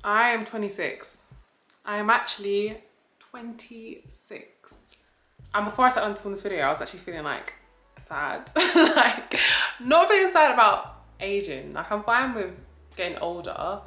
I am 26. I am actually 26. And before I sat down to film this video, I was actually feeling like sad. Like, not feeling sad about aging. Like, I'm fine with getting older,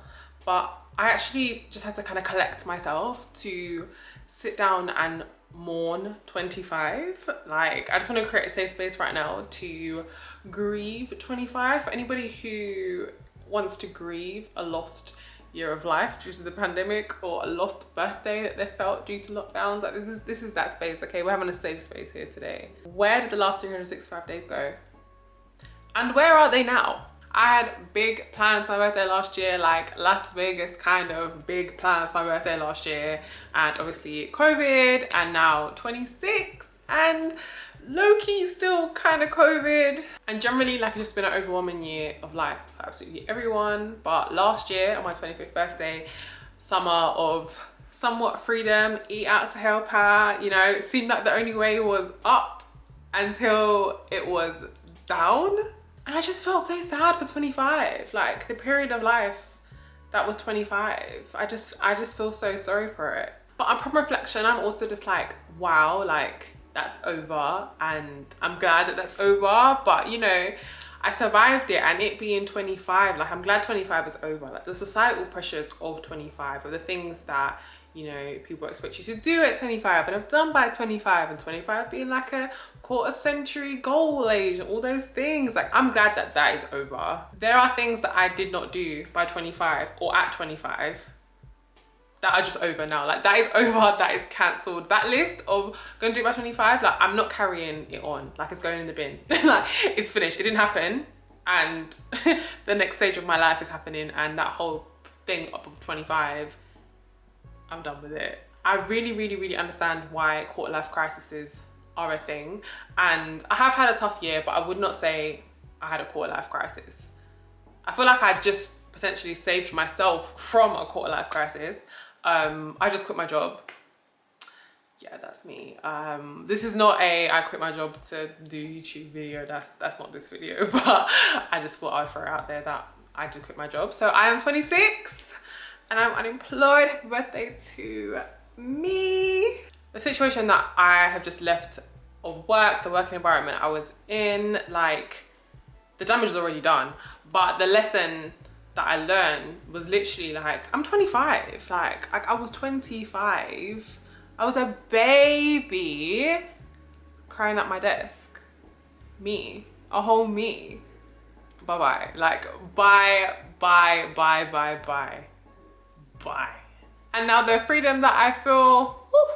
but I actually just had to kind of collect myself to sit down and mourn 25. Like, I just want to create a safe space right now to grieve 25 for anybody who wants to grieve a lost year of life due to the pandemic, or a lost birthday that they felt due to lockdowns. Like, this is that space. Okay, we're having a safe space here today. Where did the last 365 days go, and where are they now? I had big plans for my birthday last year, like Las Vegas kind of big plans for my birthday last year, and obviously COVID, and now 26, and low-key still kind of COVID. And generally, like, it's just been an overwhelming year of life for absolutely everyone. But last year, on my 25th birthday, summer of somewhat freedom, eat out to help out, you know, it seemed like the only way was up until it was down. And I just felt so sad for 25, like the period of life that was 25. I just feel so sorry for it. But upon reflection, I'm also just like, wow, like, that's over, and I'm glad that that's over. But you know, I survived it, and it being 25, like, I'm glad 25 is over. Like, the societal pressures of 25, or the things that, you know, people expect you to do at 25 and have done by 25, and 25 being like a quarter century goal age and all those things. Like, I'm glad that that is over. There are things that I did not do by 25 or at 25 that are just over now. Like, that is over, that is cancelled. That list of gonna do it by 25, like, I'm not carrying it on. Like, it's going in the bin. Like, it's finished. It didn't happen, and the next stage of my life is happening, and that whole thing up of 25, I'm done with it. I really understand why quarter life crises are a thing, and I have had a tough year, but I would not say I had a quarter life crisis. I feel like I just potentially saved myself from a quarter life crisis. I just quit my job. Yeah, that's me. This is not a I quit my job to do YouTube video. That's not this video, but I just thought I'd throw it out there that I did quit my job. So I am 26 and I'm unemployed. Happy birthday to me. The situation that I have just left of work, the working environment I was in, like, the damage is already done, but the lesson that I learned was literally like, I'm 25. Like I was 25. I was a baby crying at my desk. Me, a whole me. Bye-bye. Like, bye. And now the freedom that I feel, whew,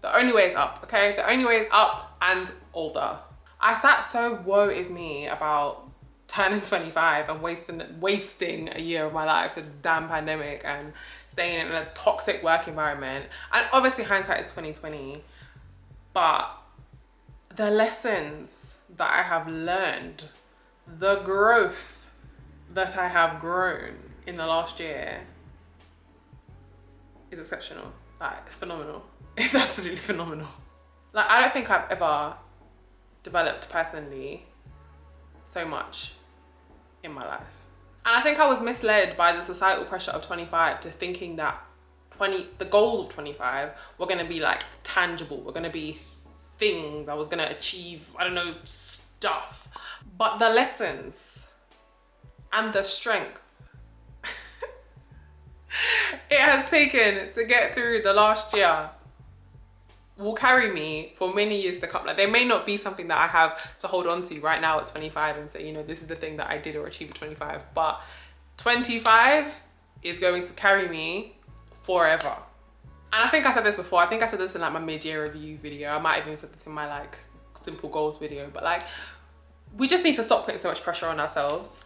the only way is up, okay? The only way is up and older. I sat so woe is me about turning 25 and wasting a year of my life to this damn pandemic and staying in a toxic work environment. And obviously hindsight is 2020, but the lessons that I have learned, the growth that I have grown in the last year is exceptional. Like, it's phenomenal. It's absolutely phenomenal. Like, I don't think I've ever developed personally so much in my life. And I think I was misled by the societal pressure of 25 to thinking that the goals of 25 were gonna be like tangible, were gonna be things I was gonna achieve, I don't know, stuff. But the lessons and the strength it has taken to get through the last year will carry me for many years to come. Like, they may not be something that I have to hold on to right now at 25 and say, you know, this is the thing that I did or achieved at 25, but 25 is going to carry me forever. And I think I said this before. I think I said this in like my mid-year review video. I might have even said this in my like simple goals video, but like, we just need to stop putting so much pressure on ourselves,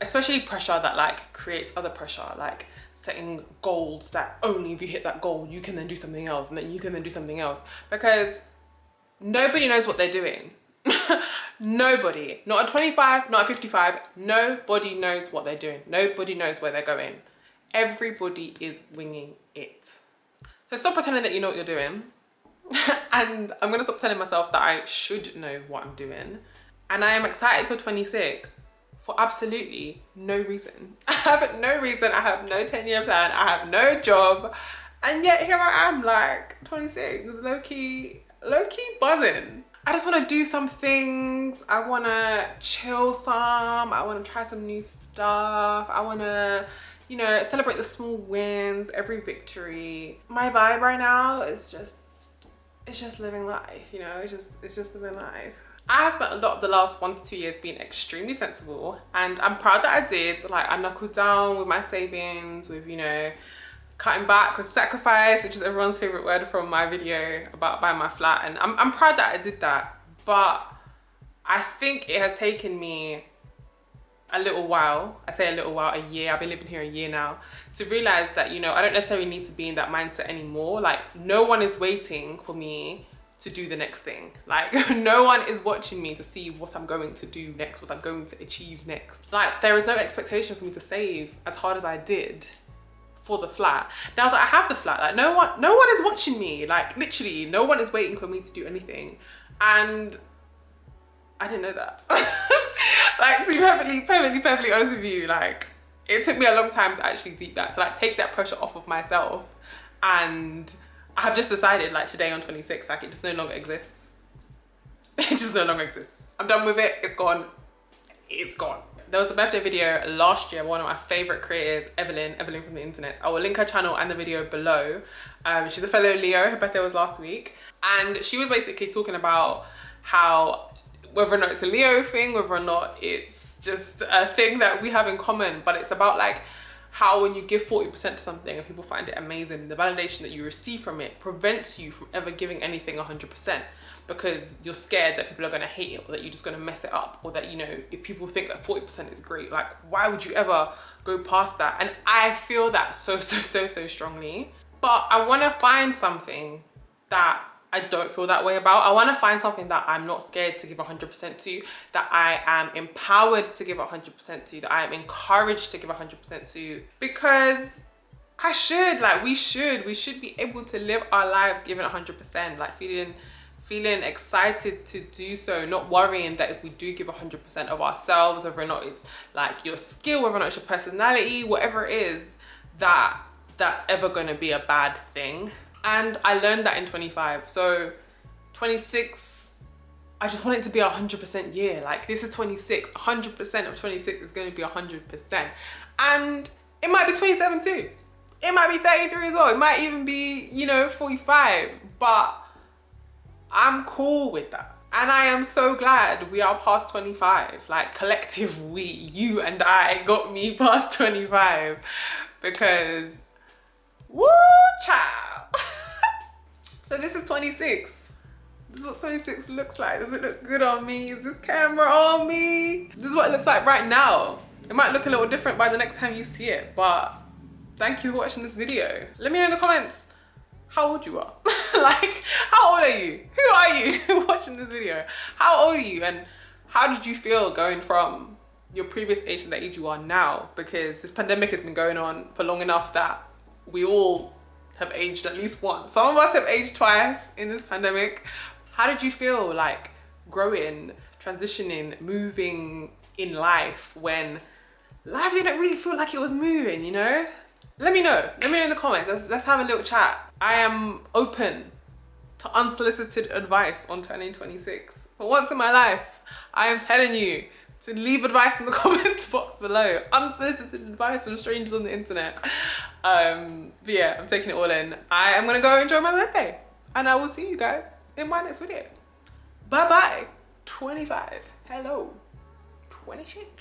especially pressure that like creates other pressure, like setting goals that only if you hit that goal, you can then do something else, and then you can then do something else, because nobody knows what they're doing. Nobody, not at 25, not at 55, nobody knows what they're doing. Nobody knows where they're going. Everybody is winging it. So stop pretending that you know what you're doing. And I'm gonna stop telling myself that I should know what I'm doing. And I am excited for 26 for absolutely no reason. I have no reason, I have no 10-year plan, I have no job, and yet here I am, like 26, low-key buzzing. I just want to do some things. I want to chill some. I want to try some new stuff. I want to, you know, celebrate the small wins, every victory. My vibe right now is just living life, you know, it's just living life. I have spent a lot of the last 1 to 2 years being extremely sensible, and I'm proud that I did. Like, I knuckled down with my savings, with, you know, cutting back, with sacrifice, which is everyone's favorite word from my video about buying my flat. And I'm proud that I did that. But I think it has taken me a little while, I say a little while, a year, I've been living here a year now, to realize that, you know, I don't necessarily need to be in that mindset anymore. Like, no one is waiting for me to do the next thing. Like, no one is watching me to see what I'm going to do next, what I'm going to achieve next. Like, there is no expectation for me to save as hard as I did for the flat. Now that I have the flat, like, no one is watching me. Like, literally, no one is waiting for me to do anything. And I didn't know that. Like, to be perfectly honest with you, like, it took me a long time to actually deep that, to like take that pressure off of myself. And I have just decided, like, today on 26, like, it just no longer exists. It just no longer exists. I'm done with it. It's gone. It's gone. There was a birthday video last year, one of my favorite creators, Evelyn from the internet. I will link her channel and the video below. She's a fellow Leo, her birthday was last week. And she was basically talking about how, whether or not it's a Leo thing, whether or not it's just a thing that we have in common, but it's about like how when you give 40% to something and people find it amazing, the validation that you receive from it prevents you from ever giving anything 100%, because you're scared that people are going to hate it, or that you're just going to mess it up, or that, you know, if people think that 40% is great, like, why would you ever go past that? And I feel that so strongly. But I want to find something that I don't feel that way about. I want to find something that I'm not scared to give 100% to, that I am empowered to give 100% to, that I am encouraged to give 100% to, because I should, like, we should be able to live our lives giving 100%, like feeling excited to do so, not worrying that if we do give 100% of ourselves, whether or not it's like your skill, whether or not it's your personality, whatever it is, that's ever going to be a bad thing. And I learned that in 25. So 26, I just want it to be 100% year. Like, this is 26, 100% of 26 is going to be 100%. And it might be 27 too. It might be 33 as well. It might even be, you know, 45. But I'm cool with that. And I am so glad we are past 25. Like, collective we, you and I, got me past 25. Because, woo, child. So this is 26. This is what 26 looks like. Does it look good on me? Is this camera on me? This is what it looks like right now. It might look a little different by the next time you see it, but thank you for watching this video. Let me know in the comments how old you are. Like, how old are you? Who are you watching this video? How old are you? And how did you feel going from your previous age to the age you are now? Because this pandemic has been going on for long enough that we all have aged at least once. Some of us have aged twice in this pandemic. How did you feel, like, growing, transitioning, moving in life when life didn't really feel like it was moving, you know? Let me know in the comments. Let's have a little chat. I am open to unsolicited advice on turning 26. For once in my life, I am telling you to leave advice in the comments box below. Unsolicited advice from strangers on the internet. But yeah, I'm taking it all in. I am gonna go enjoy my birthday, and I will see you guys in my next video. Bye bye. 25. Hello. 26.